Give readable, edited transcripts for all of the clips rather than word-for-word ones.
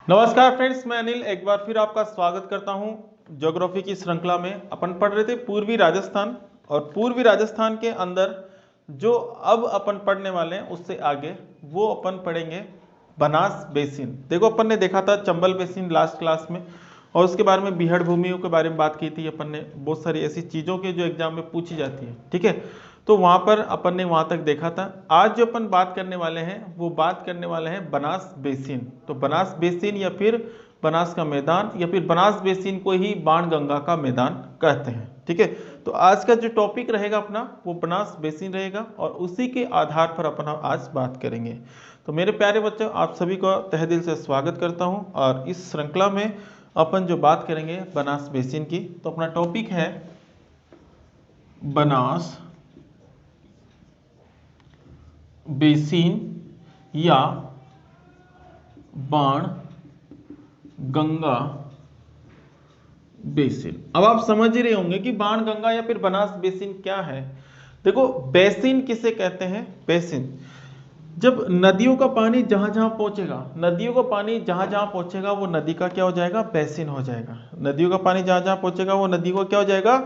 नमस्कार फ्रेंड्स, मैं अनिल एक बार फिर आपका स्वागत करता हूं। ज्योग्राफी की श्रृंखला में अपन पढ़ रहे थे पूर्वी राजस्थान, और पूर्वी राजस्थान के अंदर जो अब अपन पढ़ने वाले हैं उससे आगे वो अपन पढ़ेंगे बनास बेसिन। देखो, अपन ने देखा था चंबल बेसिन लास्ट क्लास में, और उसके बारे में बीहड़ भूमियों के बारे में बात की थी अपन ने। बहुत सारी ऐसी चीज़ों के जो एग्जाम में पूछी जाती है, ठीक है। तो वहाँ पर अपन ने वहाँ तक देखा था। आज जो अपन बात करने वाले हैं वो बात करने वाले हैं बनास बेसिन। तो बनास बेसिन या फिर बनास का मैदान या फिर बनास बेसिन को ही बाणगंगा का मैदान कहते हैं, ठीक है। तो आज का जो टॉपिक रहेगा अपना वो बनास बेसिन रहेगा, और उसी के आधार पर अपन आज बात करेंगे। तो मेरे प्यारे बच्चों, आप सभी को तहे दिल से स्वागत करता हूँ। और इस श्रृंखला में अपन जो बात करेंगे बनास बेसिन की, तो अपना टॉपिक है बनास बेसिन या बाण गंगा बेसिन। अब आप समझ ही रहे होंगे कि बाण गंगा या फिर बनास बेसिन क्या है। देखो, बेसिन किसे कहते हैं? बेसिन जब नदियों का पानी जहां जहां पहुंचेगा, नदियों का पानी जहां जहां पहुंचेगा वो नदी का क्या हो जाएगा? बेसिन हो जाएगा। नदियों का पानी जहां जहां पहुंचेगा वो नदी को क्या हो जाएगा?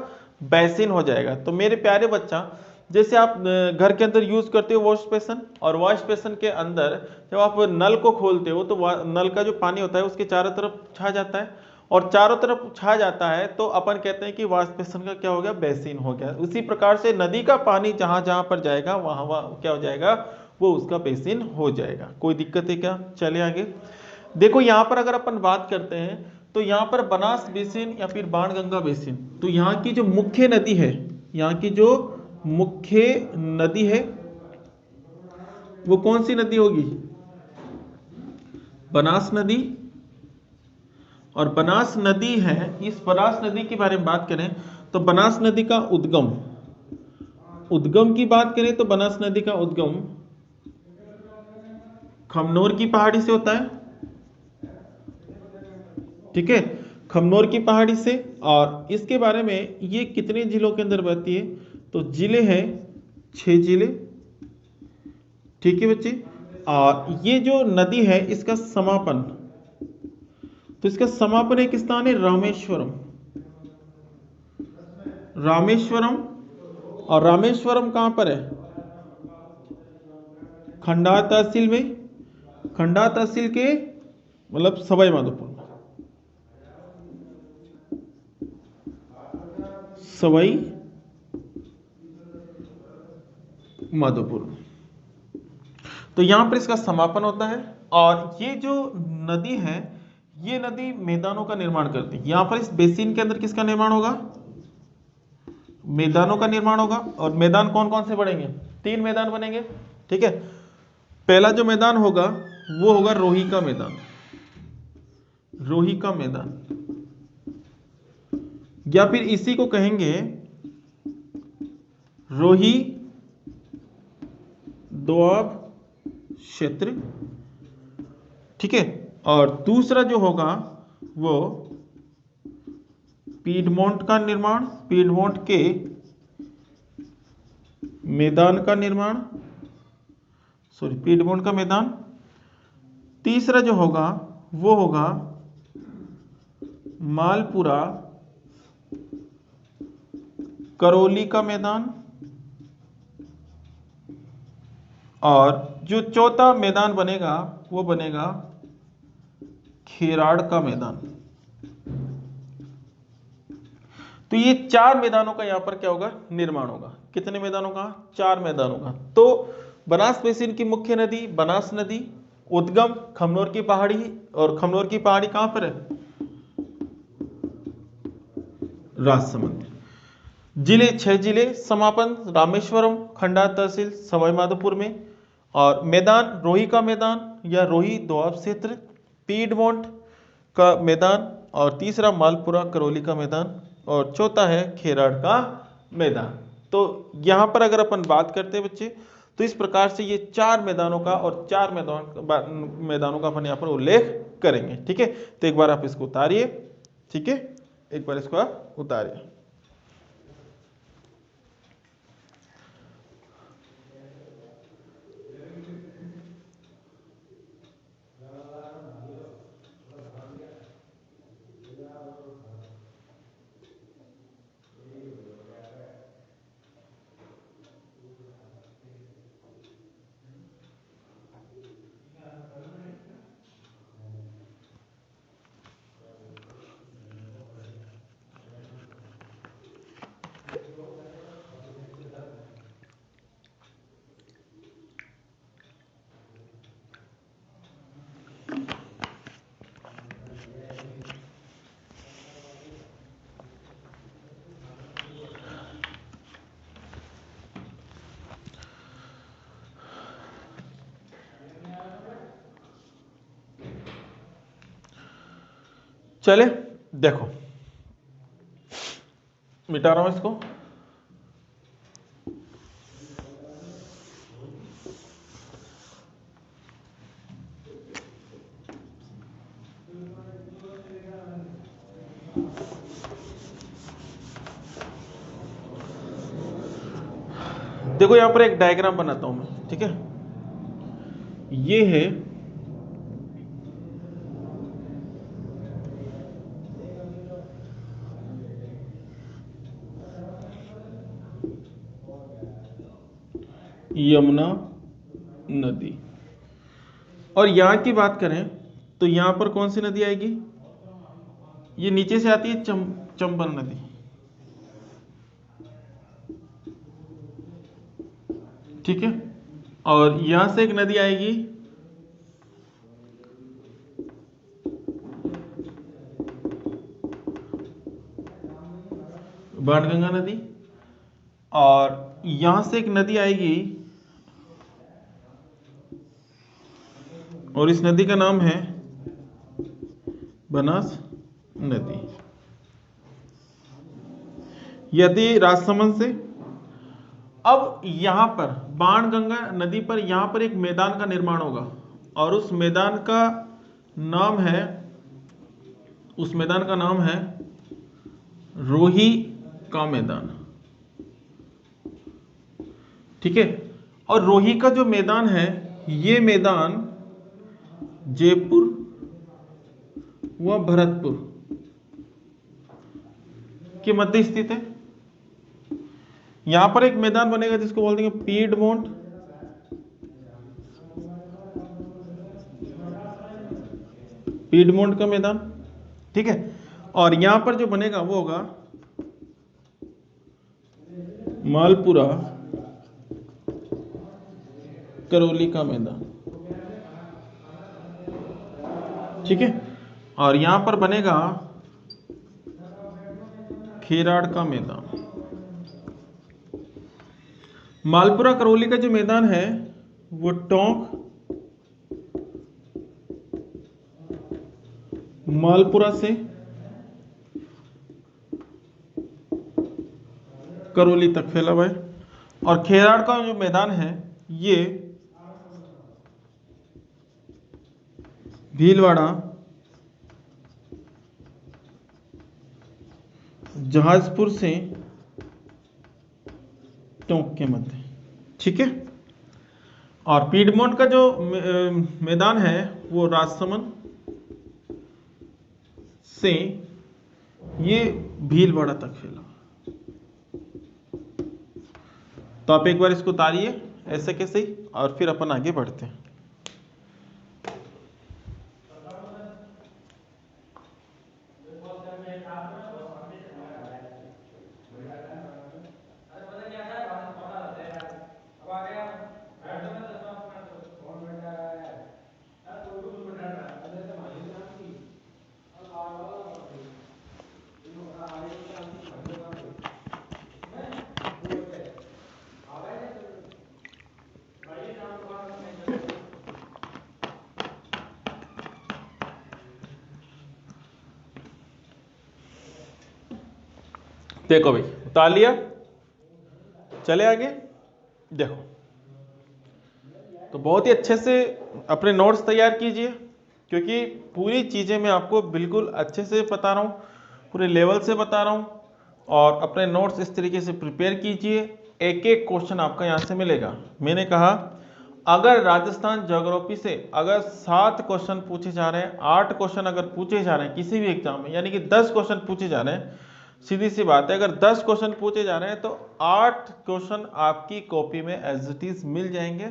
बेसिन हो जाएगा। तो मेरे प्यारे बच्चा, जैसे आप घर के अंदर यूज करते हो वॉश बेसन, और वॉश बेसन के अंदर जब आप नल को खोलते हो तो नल का जो पानी होता है उसके चारों तरफ छा जाता है, और चारों तरफ छा जाता है तो अपन कहते हैं कि वॉश बेसन का क्या हो गया? बेसिन हो गया। उसी प्रकार से नदी का पानी जहां जहां पर जाएगा वहां वहां क्या हो जाएगा? वो उसका बेसिन हो जाएगा। कोई दिक्कत है क्या? चले आगे। देखो, यहां पर अगर अपन बात करते हैं तो यहां पर बनास बेसिन या फिर बाणगंगा बेसिन, तो यहाँ की जो मुख्य नदी है, यहाँ की जो मुख्य नदी है वो कौन सी नदी होगी? बनास नदी। और बनास नदी है, इस बनास नदी के बारे में बात करें तो बनास नदी का उद्गम, उद्गम की बात करें तो बनास नदी का उद्गम खमनोर की पहाड़ी से होता है, ठीक है। खमनोर की पहाड़ी से। और इसके बारे में ये कितने जिलों के अंदर बहती है? तो जिले हैं 6 जिले, ठीक है बच्चे। और ये जो नदी है इसका समापन, तो इसका समापन एक स्थान है रामेश्वरम। रामेश्वरम। और रामेश्वरम कहां पर है? खंडार तहसील में। खंडार तहसील के मतलब सवाई माधोपुर में। सवाई माधोपुर। तो यहां पर इसका समापन होता है। और ये जो नदी है, ये नदी मैदानों का निर्माण करती है। यहां पर इस बेसिन के अंदर किसका निर्माण होगा? मैदानों का निर्माण होगा। और मैदान कौन कौन से बनेंगे? 3 मैदान बनेंगे, ठीक है। पहला जो मैदान होगा वो होगा रोही का मैदान। रोही का मैदान, या फिर इसी को कहेंगे रोही दोआब क्षेत्र, ठीक है। और दूसरा जो होगा वो पीडमोंट का निर्माण, पीडमोंट के मैदान का निर्माण, सॉरी पीडमोंट का मैदान। तीसरा जो होगा वो होगा मालपुरा करौली का मैदान। और जो चौथा मैदान बनेगा वो बनेगा खेराड़ का मैदान। तो ये 4 मैदानों का यहां पर क्या होगा? निर्माण होगा। कितने मैदानों का? 4 मैदानों का। तो बनास बेसिन की मुख्य नदी बनास नदी, उद्गम खमनोर की पहाड़ी, और खमनोर की पहाड़ी कहां पर है? राजसमंद। जिले 6 जिले, समापन रामेश्वरम, खंडा तहसील सवाई माधोपुर में। और मैदान रोही का मैदान या रोही दोआब क्षेत्र, पीडमोंट का मैदान, और तीसरा मालपुरा करौली का मैदान, और चौथा है खेराड़ का मैदान। तो यहां पर अगर अपन बात करते हैं बच्चे, तो इस प्रकार से ये 4 मैदानों का और 4 मैदानों का अपन यहां पर उल्लेख करेंगे, ठीक है। तो एक बार आप इसको उतारिए, ठीक है। एक बार इसको आप उतारिए। चले देखो, मिटा रहा हूं इसको। देखो यहां पर एक डायग्राम बनाता हूं मैं, ठीक है। ये है यमुना नदी, और यहां की बात करें तो यहां पर कौन सी नदी आएगी? ये नीचे से आती है चंबल नदी, ठीक है। और यहां से एक नदी आएगी बाणगंगा नदी, और यहां से एक नदी आएगी और इस नदी का नाम है बनास नदी। यदि राजसमंद से, अब यहां पर बाणगंगा नदी पर यहां पर एक मैदान का निर्माण होगा, और उस मैदान का नाम है, उस मैदान का नाम है रोही का मैदान, ठीक है। और रोही का जो मैदान है, ये मैदान जयपुर व भरतपुर के मध्य स्थित है। यहां पर एक मैदान बनेगा जिसको बोलते हैं पीडमोंट, पीडमोंट का मैदान, ठीक है। और यहां पर जो बनेगा वो होगा मालपुरा करौली का मैदान, ठीक है। और यहां पर बनेगा खेराड़ का मैदान। मालपुरा करौली का जो मैदान है वो टोंक, मालपुरा से करौली तक फैला हुआ है। और खेराड़ का जो मैदान है ये भीलवाड़ा, जहाजपुर से टोंक के मध्य, ठीक है। और पीडमोंट का जो मैदान है वो राजसमंद से ये भीलवाड़ा तक फैला। तो आप एक बार इसको उतारिए ऐसे कैसे ही, और फिर अपन आगे बढ़ते हैं। देखो भाई उतार लिया, चले आगे। देखो तो बहुत ही अच्छे से अपने नोट्स तैयार कीजिए, क्योंकि पूरी चीज़ें मैं आपको बिल्कुल अच्छे से बता रहा हूँ, पूरे लेवल से बता रहा हूँ। और अपने नोट्स इस तरीके से प्रिपेयर कीजिए, एक एक क्वेश्चन आपका यहाँ से मिलेगा। मैंने कहा अगर राजस्थान ज्योग्राफी से अगर 7 क्वेश्चन पूछे जा रहे हैं, 8 क्वेश्चन अगर पूछे जा रहे हैं किसी भी एग्जाम में, यानी कि 10 क्वेश्चन पूछे जा रहे हैं, सीधी सी बात है, अगर 10 क्वेश्चन पूछे जा रहे हैं तो 8 क्वेश्चन आपकी कॉपी में एज इट इज मिल जाएंगे।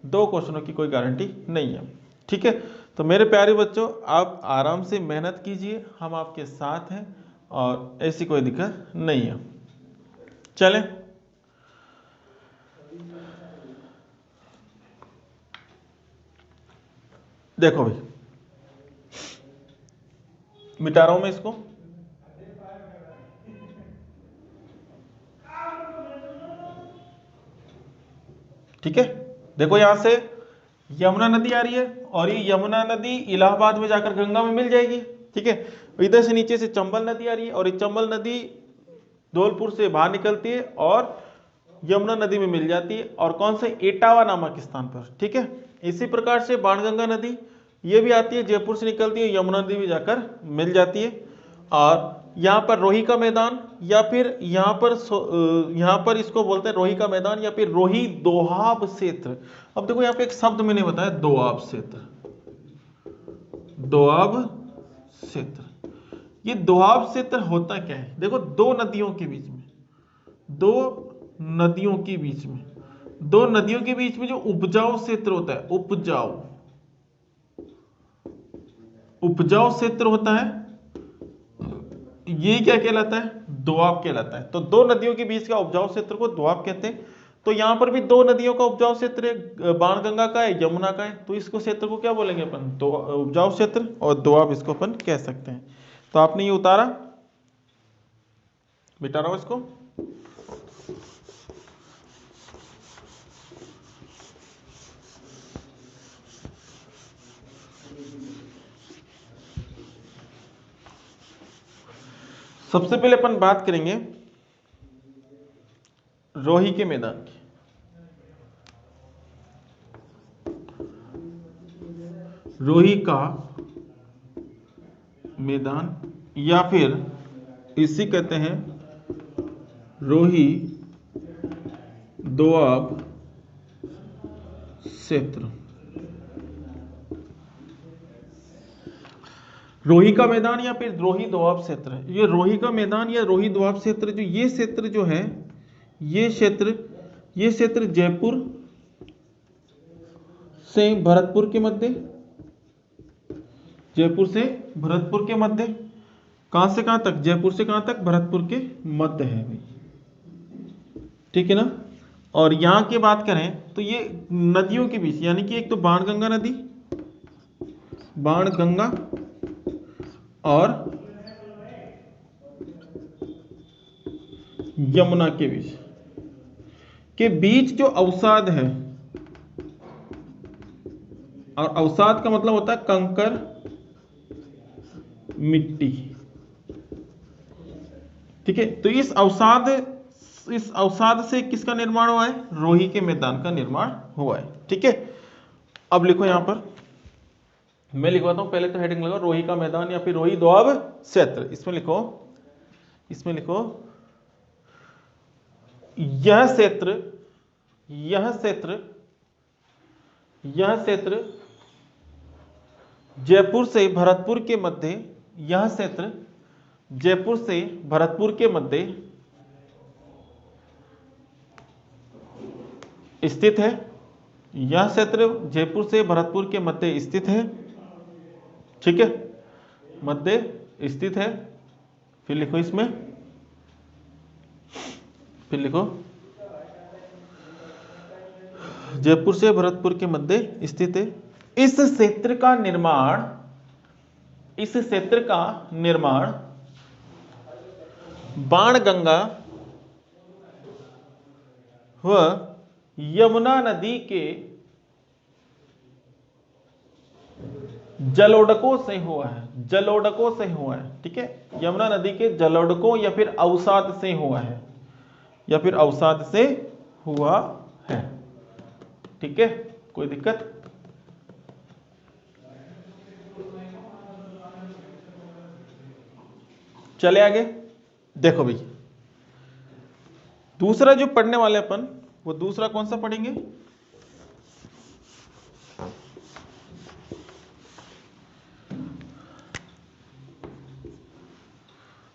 2 क्वेश्चनों की कोई गारंटी नहीं है, ठीक है। तो मेरे प्यारे बच्चों, आप आराम से मेहनत कीजिए, हम आपके साथ हैं और ऐसी कोई दिक्कत नहीं है। चलें, देखो भाई मिटा रहा हूं मैं इसको। ठीक है, देखो यहां से यमुना नदी आ रही है और ये यमुना नदी इलाहाबाद में जाकर गंगा में मिल जाएगी। ठीक है। इधर से नीचे से चंबल नदी आ रही है और ये चंबल नदी धौलपुर से बाहर निकलती है और यमुना नदी में मिल जाती है, और कौन से, एटावा नामक स्थान पर। ठीक है। इसी प्रकार से बाणगंगा नदी ये भी आती है, जयपुर से निकलती है, यमुना नदी भी जाकर मिल जाती है। और यहाँ पर रोही का मैदान, या फिर यहाँ पर इसको बोलते हैं रोही का मैदान या फिर रोही दोआब क्षेत्र। अब देखो यहाँ पे एक शब्द मैंने बताया, दोआब क्षेत्र, दोआब क्षेत्र। ये दोआब क्षेत्र होता क्या है? देखो दो नदियों के बीच में, दो नदियों के बीच में, दो नदियों के बीच में जो उपजाऊ क्षेत्र होता है, उपजाऊ क्षेत्र होता है, ये क्या कहलाता है? दोआब कहलाता है। तो दो नदियों के बीच का उपजाऊ क्षेत्र को दोआब कहते हैं। तो यहां पर भी दो नदियों का उपजाऊ क्षेत्र है, बाणगंगा का है, यमुना का है। तो इसको क्षेत्र को क्या बोलेंगे अपन? दो उपजाऊ क्षेत्र, और दोआब इसको अपन कह सकते हैं। तो आपने ये उतारा, मिटा रहा हूं इसको। सबसे पहले अपन बात करेंगे रोही के मैदान की। रोही का मैदान या फिर इसी कहते हैं रोही दोआब क्षेत्र। रोही का मैदान या फिर रोही दोआब क्षेत्र। ये रोही का मैदान या रोही दोआब क्षेत्र, जो ये क्षेत्र जो है, ये क्षेत्र जयपुर से भरतपुर के मध्य, जयपुर से भरतपुर के मध्य, कहां से कहां तक? जयपुर से कहां तक? भरतपुर के मध्य है भाई। ठीक है ना। और यहां की बात करें तो ये नदियों के बीच, यानी कि एक तो बाणगंगा नदी, बाणगंगा, और यमुना के बीच जो अवसाद है, और अवसाद का मतलब होता है कंकर, मिट्टी। ठीक है। तो इस अवसाद से किसका निर्माण हुआ है? रोही के मैदान का निर्माण हुआ है। ठीक है। अब लिखो यहां पर, मैं लिखवाता हूं, पहले तो हेडिंग लगाओ, रोही का मैदान या फिर रोही दोआब क्षेत्र। इसमें लिखो यह क्षेत्र जयपुर से भरतपुर के मध्य, यह क्षेत्र जयपुर से भरतपुर के मध्य स्थित है। यह क्षेत्र जयपुर से भरतपुर के मध्य स्थित है। ठीक है, मध्य स्थित है। फिर लिखो इसमें, फिर लिखो जयपुर से भरतपुर के मध्य स्थित है। इस क्षेत्र का निर्माण बाणगंगा व यमुना नदी के जलोढ़कों से हुआ है। ठीक है, यमुना नदी के जलोढ़कों या फिर अवसाद से हुआ है। ठीक है, कोई दिक्कत? चले आगे। देखो भाई, दूसरा जो पढ़ने वाले अपन, वो दूसरा कौन सा पढ़ेंगे?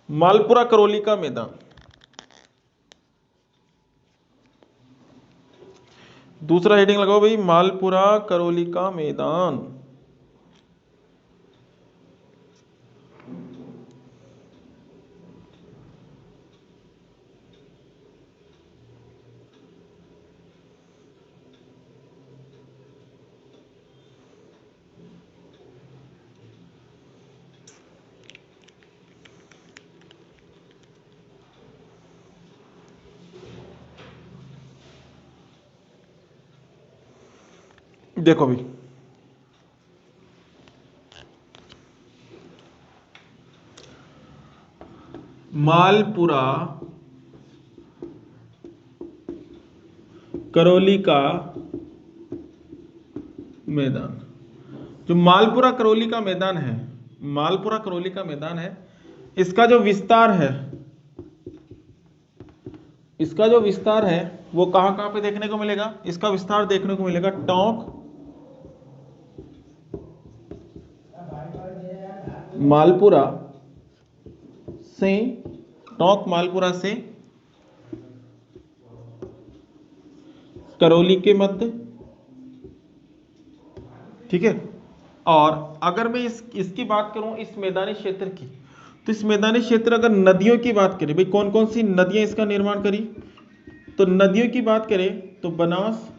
मालपुरा करौली का मैदान। दूसरा हेडिंग लगाओ भाई, मालपुरा करौली का मैदान। देखो भाई, मालपुरा करौली का मैदान। जो मालपुरा करौली का मैदान है, मालपुरा करौली का मैदान है, इसका जो विस्तार है, इसका जो विस्तार है वो कहां कहां पे देखने को मिलेगा? इसका विस्तार देखने को मिलेगा टोंक, मालपुरा से, टोंक मालपुरा से करौली के मध्य, ठीक है। और अगर मैं इसकी बात करूं इस मैदानी क्षेत्र की, तो इस मैदानी क्षेत्र अगर नदियों की बात करें, भाई कौन कौन सी नदियां इसका निर्माण करी, तो नदियों की बात करें तो बनास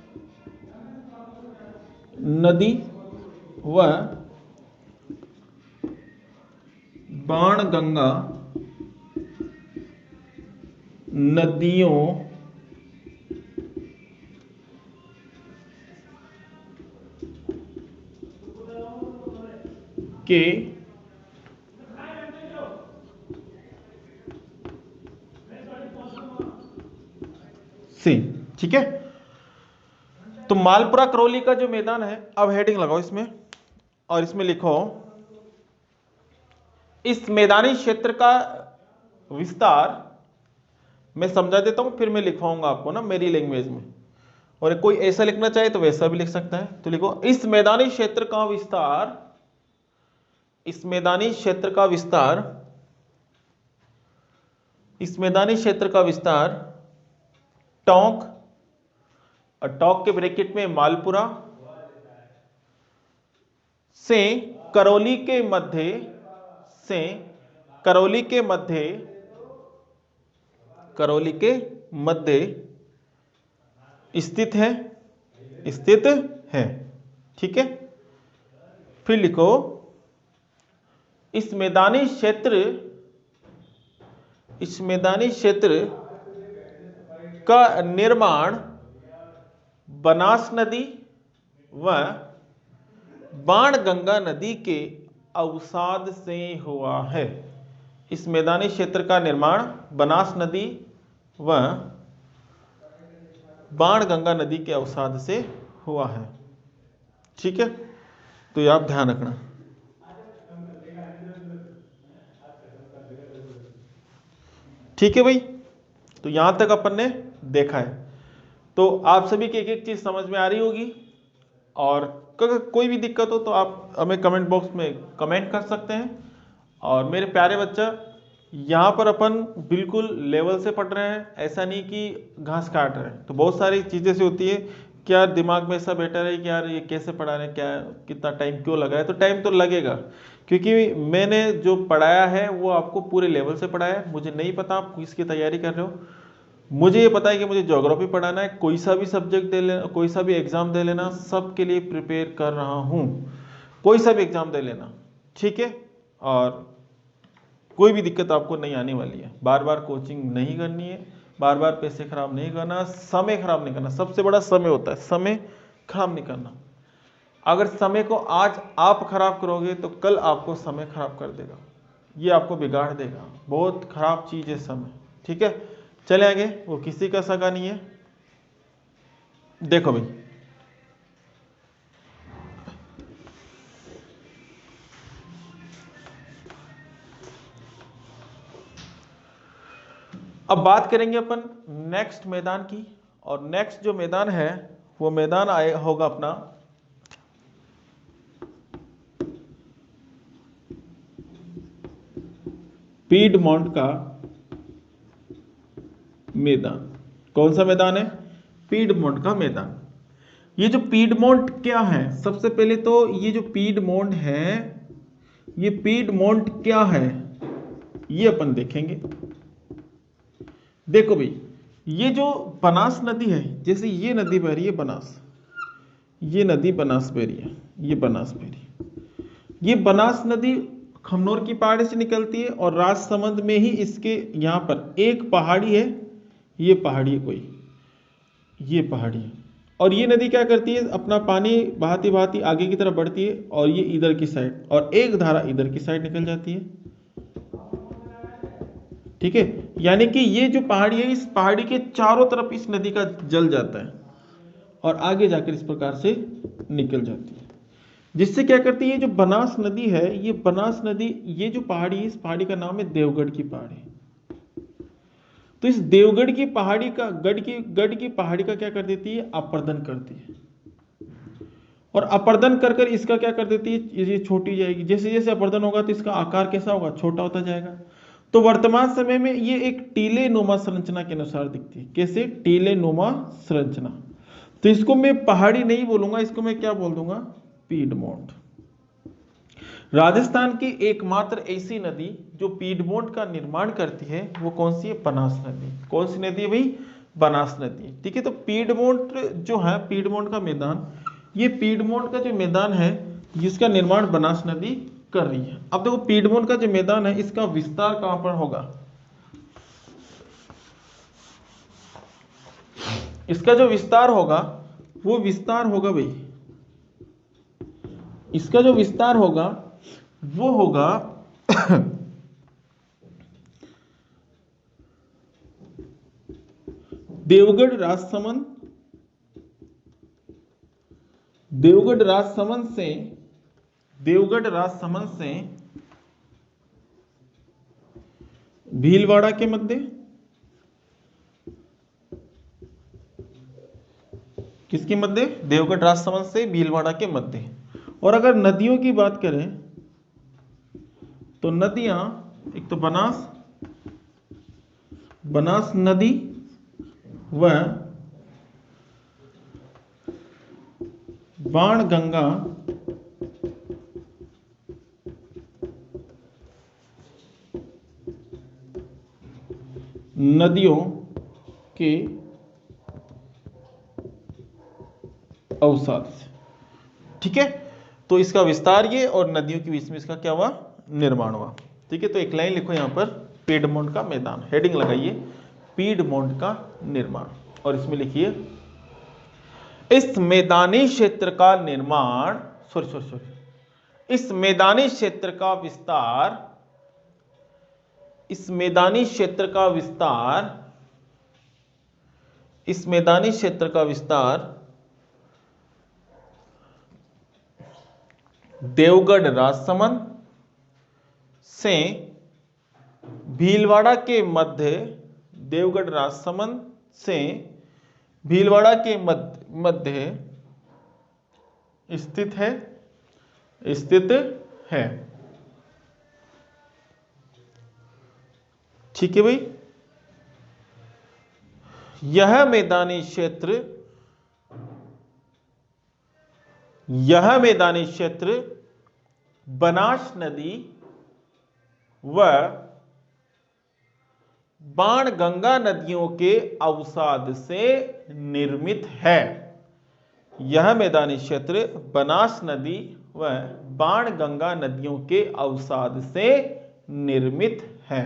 नदी व बाणगंगा नदियों के से, ठीक है। तो मालपुरा करौली का जो मैदान है, अब हेडिंग लगाओ इसमें और इसमें लिखो इस मैदानी क्षेत्र का विस्तार, मैं समझा देता हूं फिर मैं लिखवाऊंगा आपको ना मेरी लैंग्वेज में, और कोई ऐसा लिखना चाहे तो वैसा भी लिख सकता है। तो लिखो इस मैदानी क्षेत्र का विस्तार, इस मैदानी क्षेत्र का विस्तार, इस मैदानी क्षेत्र का विस्तार टोंक, और टोंक के ब्रैकेट में मालपुरा से करौली के मध्य, से करौली के मध्य, करौली के मध्य स्थित है, स्थित है, ठीक है। फिर लिखो इस मैदानी क्षेत्र, इस मैदानी क्षेत्र का निर्माण बनास नदी व बाणगंगा नदी के अवसाद से हुआ है। इस मैदानी क्षेत्र का निर्माण बनास नदी व बाणगंगा नदी के अवसाद से हुआ है, ठीक है। तो ये आप ध्यान रखना, ठीक है भाई। तो यहां तक अपन ने देखा है, तो आप सभी की एक एक चीज समझ में आ रही होगी। और अगर कोई भी दिक्कत हो तो आप हमें कमेंट बॉक्स में कमेंट कर सकते हैं। और मेरे प्यारे बच्चा, यहाँ पर अपन बिल्कुल लेवल से पढ़ रहे हैं, ऐसा नहीं कि घास काट रहे हैं। तो बहुत सारी चीज़ें से होती है कि यार दिमाग में ऐसा बैठा रहे कि यार ये कैसे पढ़ा रहे हैं, क्या कितना टाइम क्यों लगा है। तो टाइम तो लगेगा, क्योंकि मैंने जो पढ़ाया है वो आपको पूरे लेवल से पढ़ाया है। मुझे नहीं पता आप किसकी तैयारी कर रहे हो, मुझे ये पता है कि मुझे ज्योग्राफी पढ़ाना है। कोई सा भी सब्जेक्ट दे लेना, कोई सा भी एग्जाम दे लेना, सबके लिए प्रिपेयर कर रहा हूँ। कोई सा भी एग्जाम दे लेना, ठीक है। और कोई भी दिक्कत आपको नहीं आने वाली है। बार बार कोचिंग नहीं करनी है, बार बार पैसे खराब नहीं करना, समय खराब नहीं करना। सबसे बड़ा समय होता है, समय खराब नहीं करना। अगर समय को आज आप खराब करोगे तो कल आपको समय खराब कर देगा, ये आपको बिगाड़ देगा। बहुत खराब चीज है समय, ठीक है। चले आगे, वो किसी का सगा नहीं है। देखो भाई, अब बात करेंगे अपन नेक्स्ट मैदान की। और नेक्स्ट जो मैदान है वो मैदान होगा अपना पीडमोंट का मैदान। कौन सा मैदान है? पीडमोंट का मैदान। ये जो पीडमोंट क्या है, सबसे पहले तो ये जो पीडमोंट है, ये पीडमोंट क्या है ये अपन देखेंगे। देखो भाई, ये जो बनास नदी है, जैसे ये नदी बह रही है बनास, ये नदी बनास बह रही है, ये बनास बह रही है। ये बनास नदी खमनोर की पहाड़ी से निकलती है और राजसमंद में ही इसके यहाँ पर एक पहाड़ी है, ये पहाड़ी है कोई, ये पहाड़ी है। और ये नदी क्या करती है, अपना पानी बहाती बहाती आगे की तरफ बढ़ती है और ये इधर की साइड, और एक धारा इधर की साइड निकल जाती है। ठीक है, यानी कि ये जो पहाड़ी है, इस पहाड़ी के चारों तरफ इस नदी का जल जाता है और आगे जाकर इस प्रकार से निकल जाती है, जिससे क्या करती है, जो बनास नदी है, ये बनास नदी, ये जो पहाड़ी है, इस पहाड़ी का नाम है देवगढ़ की पहाड़ी। तो इस देवगढ़ की पहाड़ी का गढ़ की पहाड़ी का क्या कर देती है, अपर्दन करती है, और अपर्दन कर कर इसका क्या कर देती है, ये छोटी जाएगी। जैसे जैसे अपर्दन होगा तो इसका आकार कैसा होगा, छोटा होता जाएगा। तो वर्तमान समय में ये एक टीले नुमा संरचना के अनुसार दिखती है। कैसे, टीले नुमा संरचना। तो इसको मैं पहाड़ी नहीं बोलूंगा, इसको मैं क्या बोल दूंगा, पीडमोंट। राजस्थान की एकमात्र ऐसी नदी जो पीडमोंट का निर्माण करती है वो कौन सी है, बनास नदी। कौन सी नदी है भाई, बनास नदी। ठीक है, तो पीडमोंट जो है, पीडमोंट का मैदान, ये पीडमोंट का जो मैदान है जिसका निर्माण बनास नदी कर रही है। अब देखो पीडमोंट का जो मैदान है इसका विस्तार कहां पर होगा, इसका जो विस्तार होगा वो विस्तार होगा भाई, इसका जो विस्तार होगा वो होगा देवगढ़ राजसमंद, देवगढ़ राजसमंद से, देवगढ़ राजसमंद से भीलवाड़ा के मध्य, किसके मध्य, देवगढ़ राजसमंद से भीलवाड़ा के मध्य। और अगर नदियों की बात करें तो नदियां, एक तो बनास, बनास नदी व बाणगंगा नदियों के अवसाद से। ठीक है, तो इसका विस्तार ये, और नदियों के बीच में इसका क्या हुआ, निर्माण हुआ। ठीक है, तो एक लाइन लिखो यहां पर, पीडमोंट का मैदान, हेडिंग लगाइए पीडमोंट का निर्माण, और इसमें लिखिए इस मैदानी क्षेत्र का निर्माण, इस मैदानी क्षेत्र का विस्तार, इस मैदानी क्षेत्र का विस्तार, इस मैदानी क्षेत्र का विस्तार देवगढ़ राजसमंद से भीलवाड़ा के मध्य, देवगढ़ राजसमंद से भीलवाड़ा के मध्य स्थित है, स्थित है। ठीक है भाई, यह मैदानी क्षेत्र, यह मैदानी क्षेत्र बनास नदी व बाणगंगा नदियों के अवसाद से निर्मित है। यह मैदानी क्षेत्र बनास नदी व बाणगंगा नदियों के अवसाद से निर्मित है,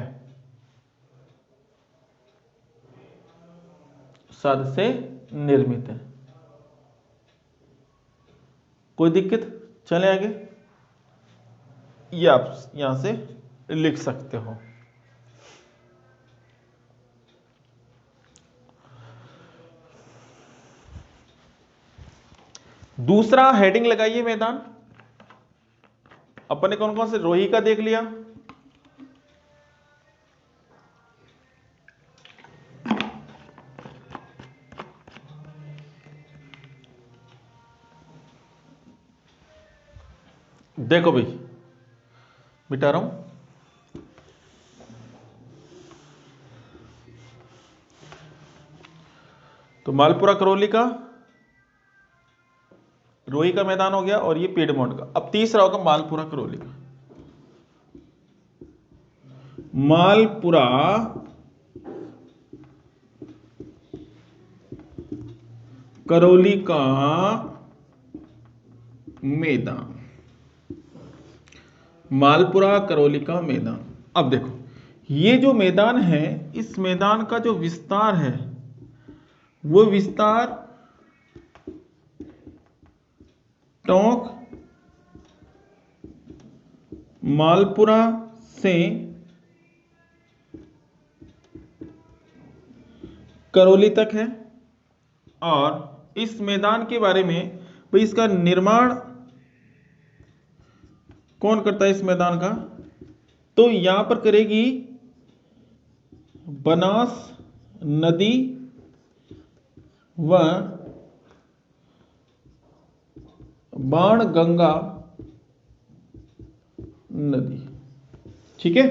अवसाद से निर्मित है। कोई दिक्कत, चले आगे, ये आप यहां से लिख सकते हो। दूसरा हेडिंग लगाइए मैदान। अपन ने कौन कौन से, रोही का देख लिया, देखो भाई मिटा रहा हूं, तो मालपुरा करौली का, रोही का मैदान हो गया, और ये पीडमोंट का। अब तीसरा होगा मालपुरा करौली का। मालपुरा करौली का मैदान, मालपुरा करौली का मैदान। अब देखो ये जो मैदान है, इस मैदान का जो विस्तार है वो विस्तार टोंक, मालपुरा से करौली तक है। और इस मैदान के बारे में भाई इसका निर्माण कौन करता है इस मैदान का, तो यहां पर करेगी बनास नदी व बाणगंगा नदी। ठीक है,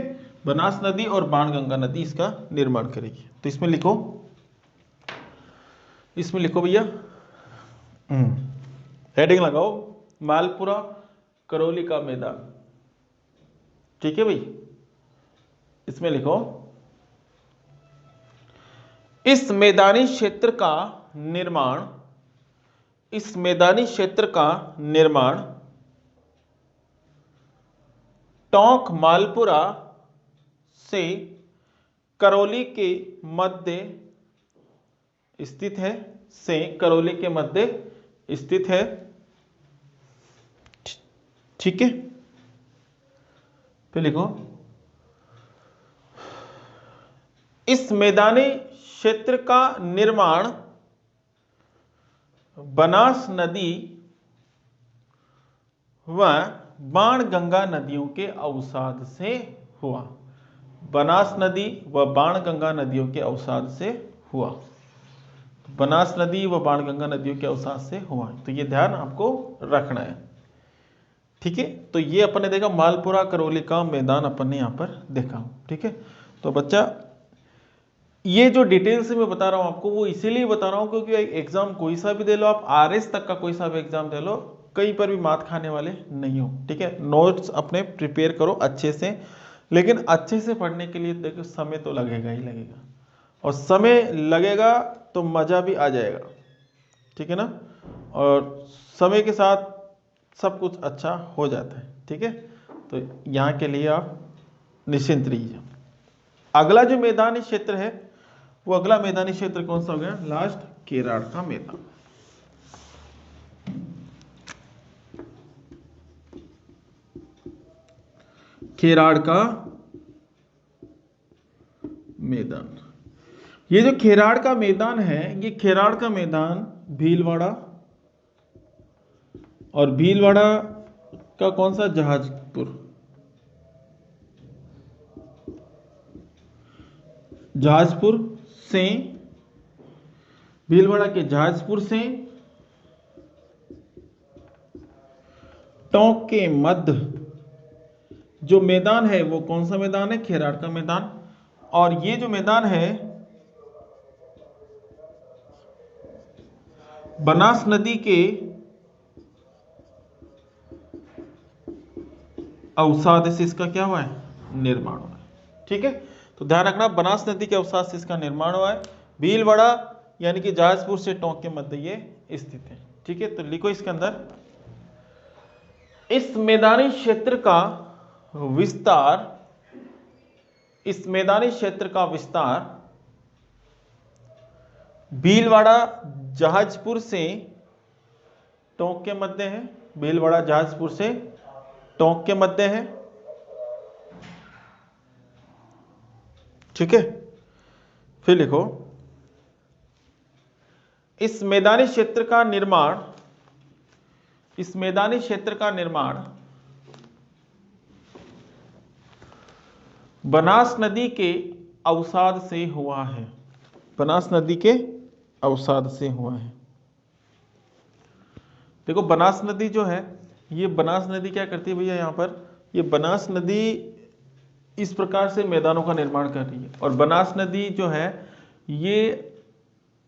बनास नदी और बाणगंगा नदी इसका निर्माण करेगी। तो इसमें लिखो, इसमें लिखो भैया, हेडिंग लगाओ, मालपुरा करौली का मैदान। ठीक है भाई, इसमें लिखो, इस मैदानी क्षेत्र का निर्माण, इस मैदानी क्षेत्र का निर्माण टोंक मालपुरा से करौली के मध्य स्थित है, से करौली के मध्य स्थित है। ठीक है, फिर लिखो, इस मैदानी क्षेत्र का निर्माण बनास नदी व बाणगंगा नदियों के अवसाद से हुआ। बनास नदी व बाणगंगा नदियों के अवसाद से हुआ। बनास नदी व बाणगंगा नदियों के अवसाद से हुआ, तो ये ध्यान आपको रखना है। ठीक है, तो ये अपन ने देखा मालपुरा करौली का मैदान अपन ने यहां पर देखा। ठीक है, तो बच्चा ये जो डिटेल से मैं बता रहा हूं आपको, वो इसीलिए बता रहा हूं क्योंकि एग्जाम कोई सा भी दे लो आप, आरएस तक का कोई सा भी एग्जाम दे लो, कहीं पर भी मात खाने वाले नहीं हो। ठीक है, नोट्स अपने प्रिपेयर करो अच्छे से, लेकिन अच्छे से पढ़ने के लिए देखो समय तो लगेगा ही लगेगा, और समय लगेगा तो मजा भी आ जाएगा। ठीक है ना, और समय के साथ सब कुछ अच्छा हो जाता है। ठीक है, तो यहाँ के लिए आप निश्चिंत रहिए। अगला जो मैदानी क्षेत्र है, वो अगला मैदानी क्षेत्र कौन सा हो गया, लास्ट, केराड़ का मैदान। खेराड़ का मैदान, ये जो खेराड़ का मैदान है, ये खेराड़ का मैदान भीलवाड़ा, और भीलवाड़ा का कौन सा, जहाजपुर, जहाजपुर से, भीलवाड़ा के जहाजपुर से टोंक के मध्य जो मैदान है वो कौन सा मैदान है, खेराड़ का मैदान। और ये जो मैदान है बनास नदी के अवसाद से इसका क्या हुआ है, निर्माण हुआ है। ठीक है, तो ध्यान रखना, बनास नदी के अवसाद से इसका निर्माण हुआ है। भीलवाड़ा यानी कि जहाजपुर से टोंक के मध्य ये स्थित है। ठीक है, तो लिखो इसके अंदर, इस मैदानी क्षेत्र का विस्तार, इस मैदानी क्षेत्र का विस्तार भीलवाड़ा जहाजपुर से टोंक के मध्य है, भीलवाड़ा जहाजपुर से टोंक के मध्य है। ठीक है, फिर लिखो, इस मैदानी क्षेत्र का निर्माण, इस मैदानी क्षेत्र का निर्माण बनास नदी के अवसाद से हुआ है, बनास नदी के अवसाद से हुआ है। देखो बनास नदी जो है, ये बनास नदी क्या करती है भैया, यहाँ पर ये बनास नदी इस प्रकार से मैदानों का निर्माण कर रही है। और बनास नदी जो है ये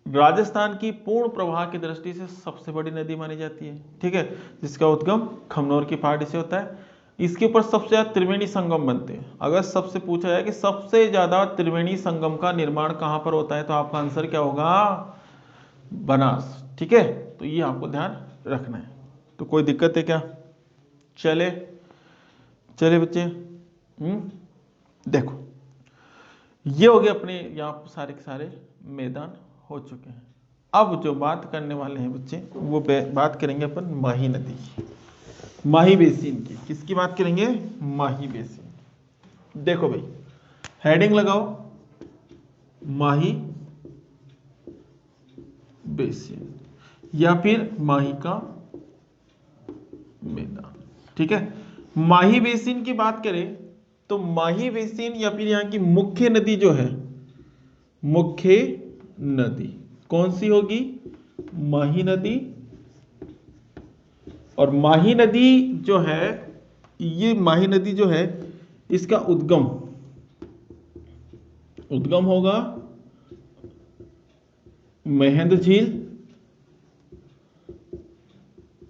राजस्थान की पूर्ण प्रवाह की दृष्टि से सबसे बड़ी नदी मानी जाती है। ठीक है, जिसका उद्गम खमनोर की पहाड़ी से होता है। इसके ऊपर सबसे ज्यादा त्रिवेणी संगम बनते हैं। अगर सबसे पूछा जाए कि सबसे ज्यादा त्रिवेणी संगम का निर्माण कहां पर होता है, तो आपका आंसर क्या होगा, बनास। ठीक है, तो ये आपको ध्यान रखना है। तो कोई दिक्कत है क्या, चले चले बच्चे। देखो ये हो गए अपने यहाँ सारे के सारे मैदान हो चुके हैं। अब जो बात करने वाले हैं बच्चे, वो बात करेंगे अपन माही नदी की, माही बेसिन की। किसकी बात करेंगे, माही बेसिन। देखो भाई, हेडिंग लगाओ, माही बेसिन या फिर माही का मैदान। ठीक है, माही बेसिन की बात करें तो माही बेसिन या फिर यहां की मुख्य नदी जो है, मुख्य नदी कौन सी होगी? माही नदी। और माही नदी जो है, ये माही नदी जो है इसका उद्गम होगा महेंद्र झील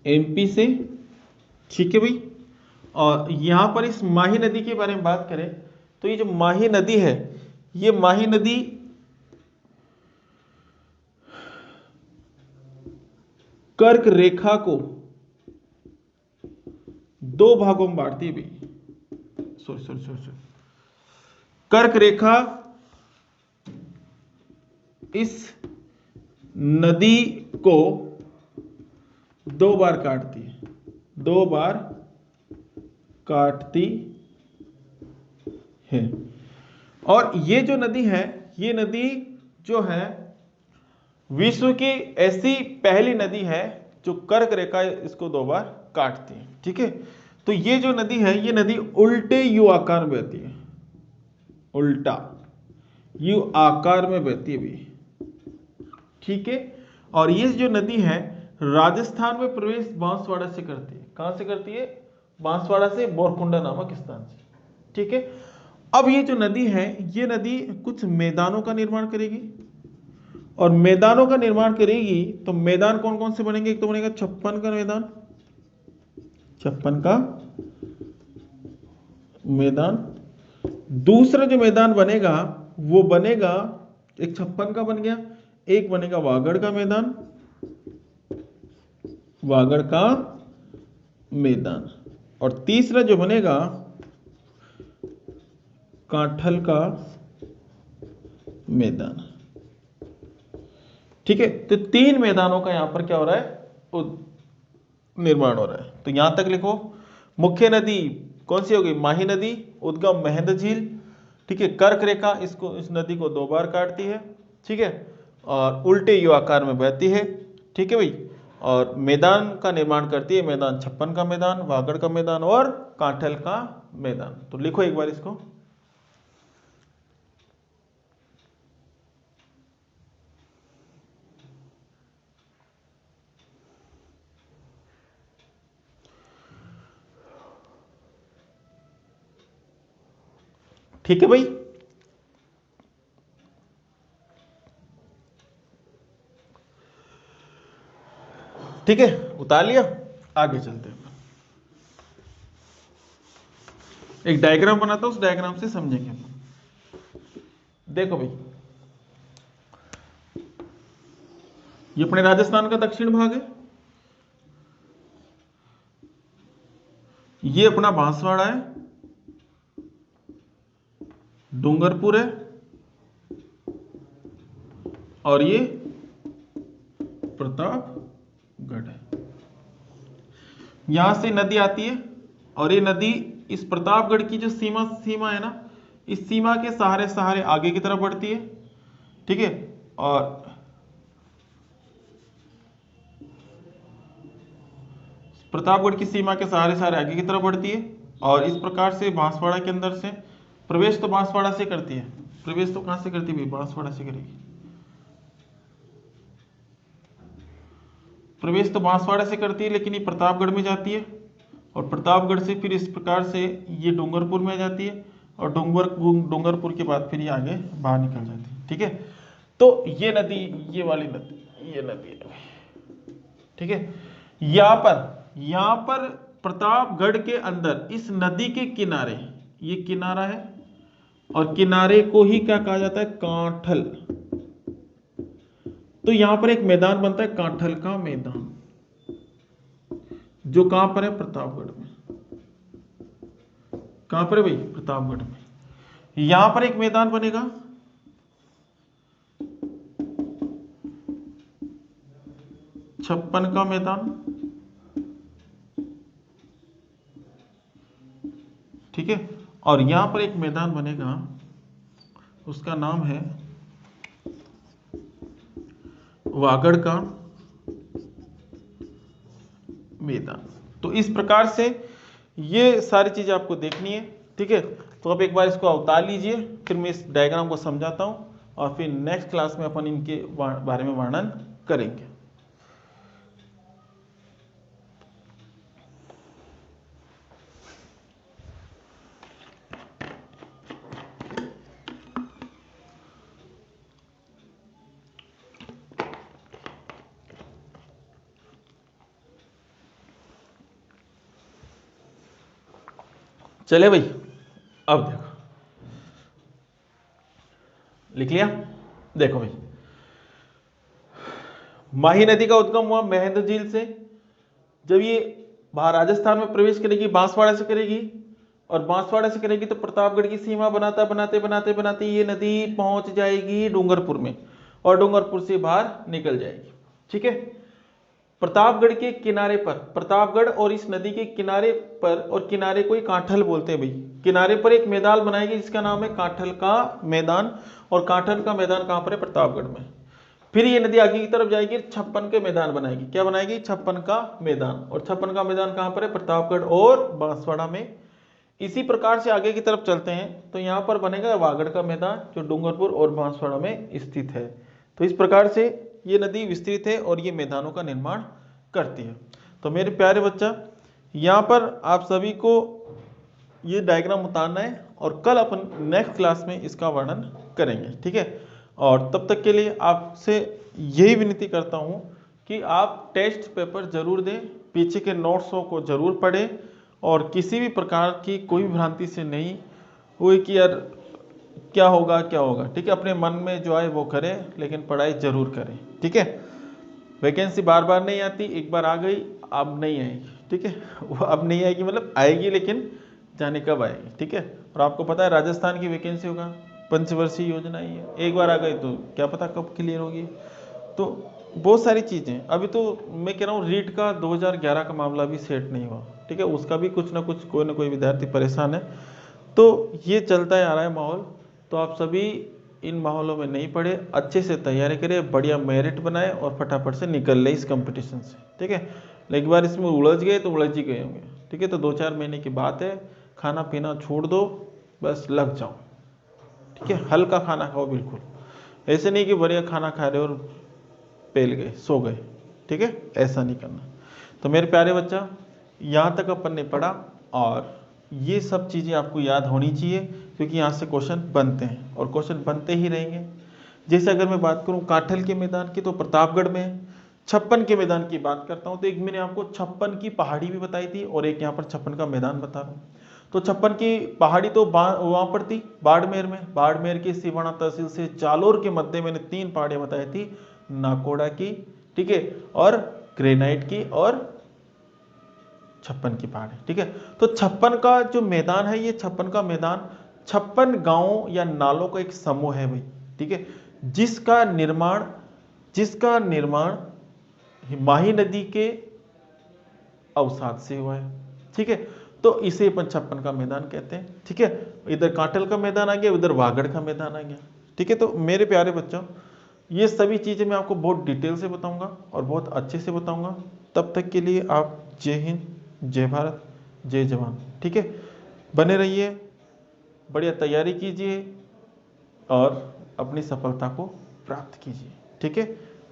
एमपी से। ठीक है भाई, और यहां पर इस माही नदी के बारे में बात करें तो ये जो माही नदी है, ये माही नदी कर्क रेखा को दो भागों में बांटती है भाई। सॉरी, कर्क रेखा इस नदी को दो बार काटती है, दो बार काटती है। और ये जो नदी है, ये नदी जो है विश्व की ऐसी पहली नदी है जो कर्क रेखा इसको दो बार काटती है। ठीक है, तो ये जो नदी है, ये नदी उल्टे यू आकार में बहती है, उल्टा यू आकार में बहती है भी। ठीक है, और ये जो नदी है राजस्थान में प्रवेश बांसवाड़ा से करती है। कहां से करती है? बांसवाड़ा से, बोरकुंडा नामक स्थान से। ठीक है, अब ये जो नदी है, ये नदी कुछ मैदानों का निर्माण करेगी, और मैदानों का निर्माण करेगी तो मैदान कौन कौन से बनेंगे? एक तो बनेगा 56 का मैदान, 56 का मैदान। दूसरा जो मैदान बनेगा वो बनेगा, एक 56 का बन गया, एक बनेगा वागड़ का मैदान, वागड़ का मैदान। और तीसरा जो बनेगा कांठल का मैदान। ठीक है, तो तीन मैदानों का यहां पर क्या हो रहा है? निर्माण हो रहा है। तो यहां तक लिखो, मुख्य नदी कौन सी होगी? माही नदी, उद्गम महेंद्र झील। ठीक है, कर्क रेखा इसको, इस नदी को दो बार काटती है। ठीक है, और उल्टे यू आकार में बहती है। ठीक है भाई, और मैदान का निर्माण करती है, मैदान 56 का मैदान, वागड़ का मैदान और कांठल का मैदान। तो लिखो एक बार इसको। ठीक है भाई, ठीक है, उतार लिया। आगे चलते हैं, एक डायग्राम बनाता हूं, उस डायग्राम से समझेंगे। देखो भाई, ये अपने राजस्थान का दक्षिण भाग है, ये अपना बांसवाड़ा है, डूंगरपुर है, और ये प्रतापगढ़ है। यहां से नदी आती है, और ये नदी इस प्रतापगढ़ की जो सीमा है ना, इस सीमा के सहारे सहारे आगे की तरफ बढ़ती है। ठीक है, और प्रतापगढ़ की सीमा के सहारे सहारे आगे की तरफ बढ़ती है, और इस प्रकार से बांसवाड़ा के अंदर से प्रवेश तो बांसवाड़ा से करती है। प्रवेश तो कहां से करती है? बांसवाड़ा से करेगी। प्रवेश तो बांसवाड़ा से करती है, लेकिन ये प्रतापगढ़ में जाती है, और प्रतापगढ़ से फिर इस प्रकार से ये डूंगरपुर में जाती है, और डूंगरपुर के बाद फिर ये आगे बाहर निकल जाती है। ठीक है, तो ये नदी, ये वाली नदी, ये नदी है। ठीक है, यहां पर प्रतापगढ़ के अंदर इस नदी के किनारे, ये किनारा है, और किनारे को ही क्या कहा जाता है? कांठल। तो यहां पर एक मैदान बनता है कांठल का मैदान, जो कहां पर है? प्रतापगढ़ में। कहां पर है भाई? प्रतापगढ़ में। यहां पर एक मैदान बनेगा 56 का मैदान। ठीक है, और यहां पर एक मैदान बनेगा, उसका नाम है वागड़ का मैदान। तो इस प्रकार से ये सारी चीजें आपको देखनी है, ठीक है। तो अब एक बार इसको अवतार लीजिए, फिर मैं इस डायग्राम को समझाता हूं और फिर नेक्स्ट क्लास में अपन इनके बारे में वर्णन करेंगे। चले भाई, अब देखो, लिख लिया। देखो भाई, माही नदी का उद्गम हुआ महेंद्र झील से। जब ये बाहर राजस्थान में प्रवेश करेगी, बांसवाड़ा से करेगी, और बांसवाड़ा से करेगी तो प्रतापगढ़ की सीमा बनाता बनाते बनाते बनाते ये नदी पहुंच जाएगी डूंगरपुर में, और डूंगरपुर से बाहर निकल जाएगी, ठीक है। प्रतापगढ़ के किनारे पर, प्रतापगढ़ और इस नदी के किनारे पर, और किनारे को ही कांठल बोलते हैं भाई, किनारे पर एक मैदान बनाएगी जिसका नाम है कांठल का मैदान। और कांठल का मैदान कहां पर है? प्रतापगढ़ में। फिर ये नदी आगे की तरफ जाएगी, छप्पन के मैदान बनाएगी। क्या बनाएगी? छप्पन का मैदान। और छप्पन का मैदान कहां पर है? प्रतापगढ़ और बांसवाड़ा में। इसी प्रकार से आगे की तरफ चलते हैं तो यहां पर बनेगा वागड़ का मैदान, जो डूंगरपुर और बांसवाड़ा में स्थित है। तो इस प्रकार से ये नदी विस्तृत है और ये मैदानों का निर्माण करती है। तो मेरे प्यारे बच्चा, यहाँ पर आप सभी को ये डायग्राम उतारना है और कल अपन नेक्स्ट क्लास में इसका वर्णन करेंगे, ठीक है। और तब तक के लिए आपसे यही विनती करता हूँ कि आप टेस्ट पेपर जरूर दें, पीछे के नोट्सों को जरूर पढ़ें, और किसी भी प्रकार की कोई भ्रांति से नहीं हुई कि यार क्या होगा क्या होगा, ठीक है। अपने मन में जो आए वो करें, लेकिन पढ़ाई जरूर करें, ठीक है। वैकेंसी बार बार नहीं आती, एक बार आ गई अब नहीं आएगी, ठीक है। वो अब नहीं आएगी मतलब आएगी, लेकिन जाने कब आएगी, ठीक है। और आपको पता है राजस्थान की वैकेंसी होगा, पंचवर्षीय योजना ही है, एक बार आ गई तो क्या पता कब क्लियर होगी। तो बहुत सारी चीज़ें, अभी तो मैं कह रहा हूँ रीट का 2011 का मामला भी सेट नहीं हुआ, ठीक है। उसका भी कुछ ना कुछ कोई ना कोई विद्यार्थी परेशान है। तो ये चलता आ रहा है माहौल। तो आप सभी इन माहौलों में नहीं पड़े, अच्छे से तैयारी करें, बढ़िया मेरिट बनाए और फटाफट से निकल ले इस कंपटीशन से, ठीक है। एक बार इसमें उलझ गए तो उलझ ही गए होंगे, ठीक है। तो 2-4 महीने की बात है, खाना पीना छोड़ दो, बस लग जाओ, ठीक है। हल्का खाना खाओ बिल्कुल, ऐसे नहीं कि बढ़िया खाना खा रहे और पेल गए सो गए, ठीक है, ऐसा नहीं करना। तो मेरे प्यारे बच्चा, यहाँ तक अपन ने पढ़ा और ये सब चीज़ें आपको याद होनी चाहिए, क्योंकि यहाँ से क्वेश्चन बनते हैं और क्वेश्चन बनते ही रहेंगे। जैसे अगर मैं बात करूँ कांठल के मैदान की, तो प्रतापगढ़ में। छप्पन के मैदान की बात करता हूँ तो एक मैंने आपको छप्पन की पहाड़ी भी बताई थी, और एक यहाँ पर छप्पन का मैदान बता रहा हूँ। तो छप्पन की पहाड़ी तो वहाँ पर थी बाड़मेर में, बाड़मेर की सिवाना तहसील से जालोर के मध्य मैंने 3 पहाड़ियाँ बताई थी, नाकोड़ा की, ठीक है, और ग्रेनाइट की, और छप्पन की पहाड़ी, ठीक है। तो छप्पन का जो मैदान है, ये छप्पन का मैदान 56 गांवों या नालों का एक समूह है भाई, ठीक है, जिसका निर्माण माही नदी के अवसाद से हुआ है, ठीक है। तो इसे अपन छप्पन का मैदान कहते हैं, ठीक है। इधर कांठल का मैदान आ गया, उधर वागड़ का मैदान आ गया, ठीक है। तो मेरे प्यारे बच्चों, ये सभी चीजें मैं आपको बहुत डिटेल से बताऊंगा और बहुत अच्छे से बताऊंगा। तब तक के लिए आप जय हिंद, जय भारत, जय जवान, ठीक है। बने रहिए, बढ़िया तैयारी कीजिए और अपनी सफलता को प्राप्त कीजिए, ठीक है।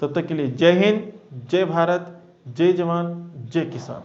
तब तक के लिए जय हिंद, जय भारत, जय जवान, जय किसान।